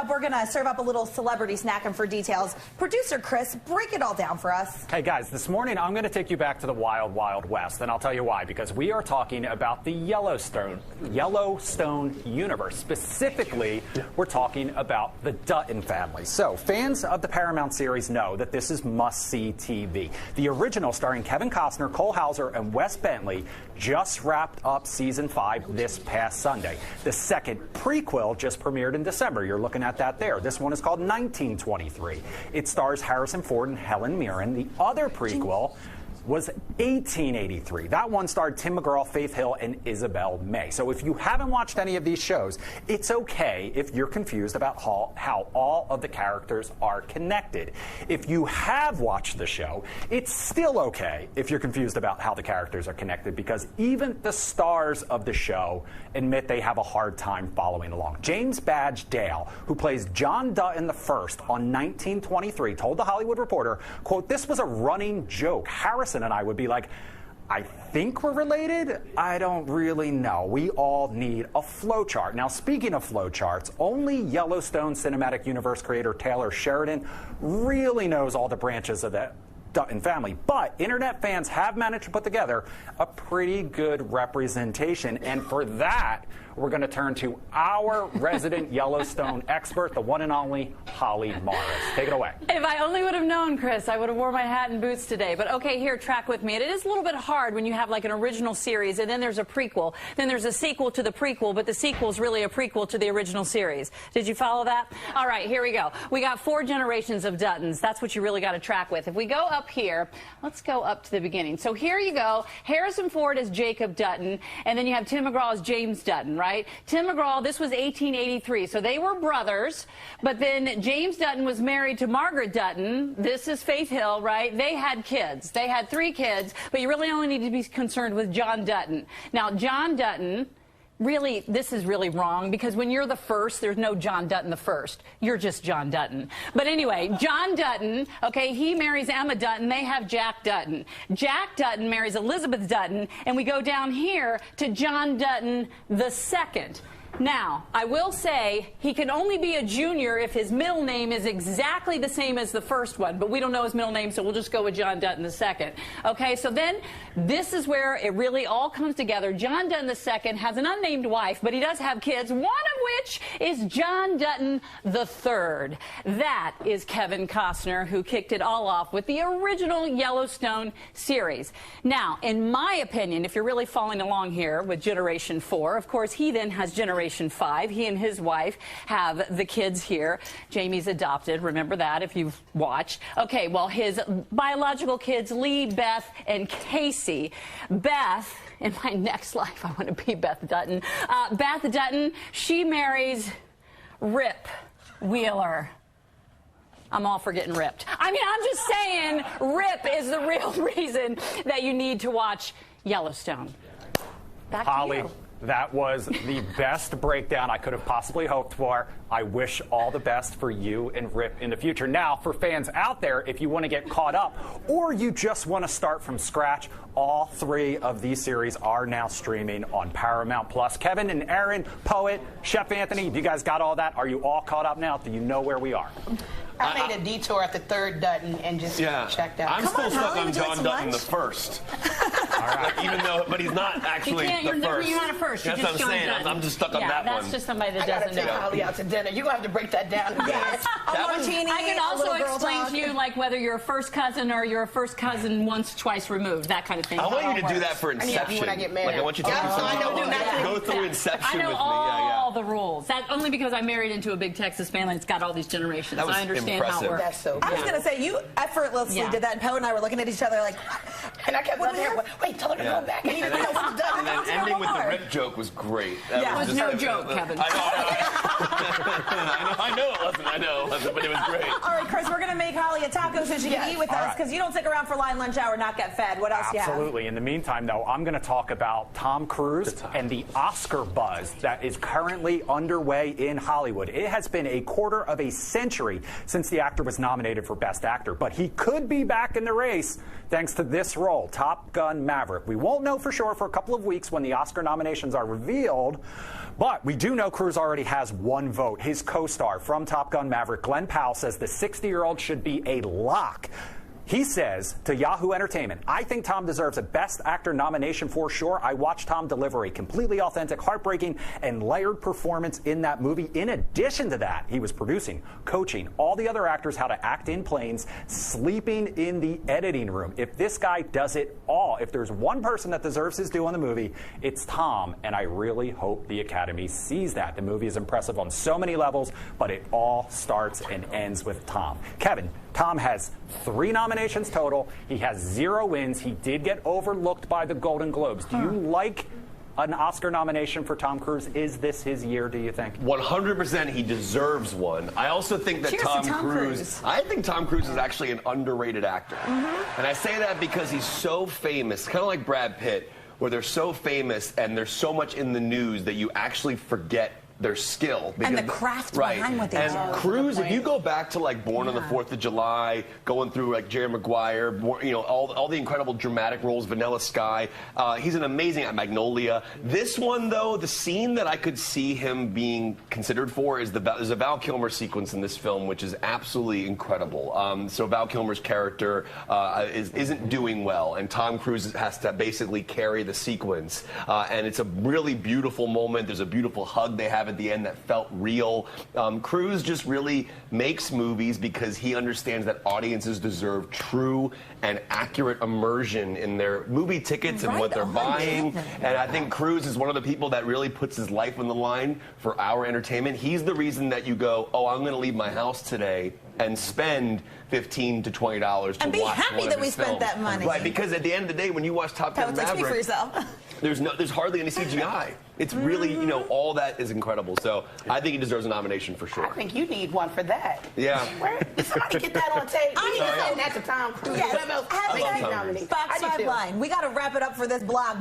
up, we're going to serve up a little celebrity snack, and for details, producer Chris, break it all down for us. Hey guys, this morning I'm going to take you back to the wild, wild west, and I'll tell you why, because we are talking about the Yellowstone universe. Specifically, we're talking about the Dutton family. So, fans of the Paramount series know that this is must-see TV. The original, starring Kevin Costner, Cole Hauser, and Wes Bentley, just wrapped up season 5 this past Sunday. The second prequel just premiered in December. You're looking at that there. This one is called 1923. It stars Harrison Ford and Helen Mirren. The other prequel was 1883. That one starred Tim McGraw, Faith Hill, and Isabel May. So if you haven't watched any of these shows, it's okay if you're confused about how all of the characters are connected. If you have watched the show, it's still okay if you're confused about how the characters are connected, because even the stars of the show admit they have a hard time following along. James Badge Dale, who plays John Dutton the First on 1923, told The Hollywood Reporter, quote, "This was a running joke. Harrison and I would be like, I think we're related? I don't really know. We all need a flowchart." Now, speaking of flowcharts, only Yellowstone Cinematic Universe creator Taylor Sheridan really knows all the branches of the Dutton family, but internet fans have managed to put together a pretty good representation, and for that, we're going to turn to our resident Yellowstone expert, the one and only Holly Morris. Take it away. If I only would have known, Chris, I would have worn my hat and boots today. But okay, here, track with me. And it is a little bit hard when you have like an original series, and then there's a prequel, then there's a sequel to the prequel, but the sequel is really a prequel to the original series. Did you follow that? All right, here we go. We got 4 generations of Duttons. That's what you really got to track with. If we go up here, let's go up to the beginning. So here you go. Harrison Ford is Jacob Dutton, and then you have Tim McGraw as James Dutton, right? Tim McGraw, this was 1883, so they were brothers, but then James Dutton was married to Margaret Dutton. This is Faith Hill, right? They had kids. They had 3 kids, but you really only need to be concerned with John Dutton. Now, John Dutton, really, this is really wrong, because when you're the first, there's no John Dutton the first. You're just John Dutton. But anyway, John Dutton, okay, he marries Emma Dutton. They have Jack Dutton. Jack Dutton marries Elizabeth Dutton, and we go down here to John Dutton the second. Now, I will say he can only be a junior if his middle name is exactly the same as the first one, but we don't know his middle name, so we'll just go with John Dutton II. Okay, so then this is where it really all comes together. John Dutton II has an unnamed wife, but he does have kids, one of which is John Dutton III. That is Kevin Costner, who kicked it all off with the original Yellowstone series. Now, in my opinion, if you're really following along here with Generation 4, of course, he then has Generation 5. He and his wife have the kids here. Jamie's adopted. Remember that if you've watched. Okay, well, his biological kids, Lee, Beth, and Casey. Beth, in my next life, I want to be Beth Dutton. Beth Dutton, she marries Rip Wheeler. I'm all for getting ripped. I mean, I'm just saying, Rip is the real reason that you need to watch Yellowstone. Back Holly. to you. That was the best breakdown I could have possibly hoped for. I wish all the best for you and Rip in the future. Now, for fans out there, if you want to get caught up or you just want to start from scratch, all 3 of these series are now streaming on Paramount+. Kevin and Aaron, Poet, Chef Anthony, you guys got all that? Are you all caught up now? Do you know where we are? I made a detour at the 3rd Dutton and just checked out. I'm still stuck on John Dutton the First. All right. Even though, but he's not actually the first. You're not a first. That's what I'm saying. I'm just stuck on that one. That's just somebody that I gotta doesn't take know. Holly out to dinner. You're gonna have to break that down. Yes. Martini, I can also explain to you, like, whether you're a first cousin or you're a first cousin once, twice removed, that kind of thing. I want you to do that for Inception. When I get married. Like, I want you to go through Inception with me. I know all the rules. That only because I married into a big Texas family. It's got all these generations. That was I understand how it works. That's so I was going to say, you effortlessly did that, and Poe and I were looking at each other like, and I kept looking here, wait, tell her to go back. And then ending with the Rip joke was great. That was no joke, Kevin. I know it wasn't, but it was great. All right, Chris, we're going to make Holly a taco so she can eat with us, because you don't stick around for line, lunch hour, not get fed. What else do you have? Absolutely. In the meantime, though, I'm going to talk about Tom Cruise and the Oscar buzz that is currently currently underway in Hollywood. It has been a quarter of a century since the actor was nominated for Best Actor, but he could be back in the race thanks to this role, Top Gun Maverick. We won't know for sure for a couple of weeks when the Oscar nominations are revealed, but we do know Cruise already has one vote. His co-star from Top Gun Maverick, Glenn Powell, says the 60-year-old should be a lock. He says to Yahoo Entertainment, I think Tom deserves a Best Actor nomination for sure. I watched Tom deliver a completely authentic, heartbreaking, and layered performance in that movie. In addition to that, he was producing, coaching all the other actors how to act in planes, sleeping in the editing room. If this guy does it all, if there's one person that deserves his due on the movie, it's Tom, and I really hope the Academy sees that. The movie is impressive on so many levels, but it all starts and ends with Tom. Kevin, Tom has 3 nominations total. He has 0 wins. He did get overlooked by the Golden Globes. Do you like an Oscar nomination for Tom Cruise? Is this his year, do you think? 100% he deserves one. I also think that Tom Cruise, I think Tom Cruise is actually an underrated actor. And I say that because he's so famous, kind of like Brad Pitt, where they're so famous and there's so much in the news that you actually forget their skill. And the craft behind what they do. And Cruise, if you go back to like Born on the 4th of July, going through like Jerry Maguire, you know, all the incredible dramatic roles, Vanilla Sky, he's an amazing at Magnolia. This one, though, the scene that I could see him being considered for is there's a Val Kilmer sequence in this film, which is absolutely incredible. So Val Kilmer's character isn't doing well, and Tom Cruise has to basically carry the sequence. And it's a really beautiful moment. There's a beautiful hug they have at the end that felt real. Cruise just really makes movies because he understands that audiences deserve true and accurate immersion in their movie tickets and what they're buying. And I think Cruise is one of the people that really puts his life on the line for our entertainment. He's the reason that you go, oh, I'm going to leave my house today and spend $15 to $20 to watch and be happy that we spent that money. Right, because at the end of the day, when you watch Top Gun Maverick, speak for yourself. there's hardly any CGI. It's really, you know, all that is incredible. So I think he deserves a nomination for sure. I think you need one for that. Yeah. Where, somebody get that on tape. I need to send that to Tom Cruise. Yes. Fox 5 line. We got to wrap it up for this blog.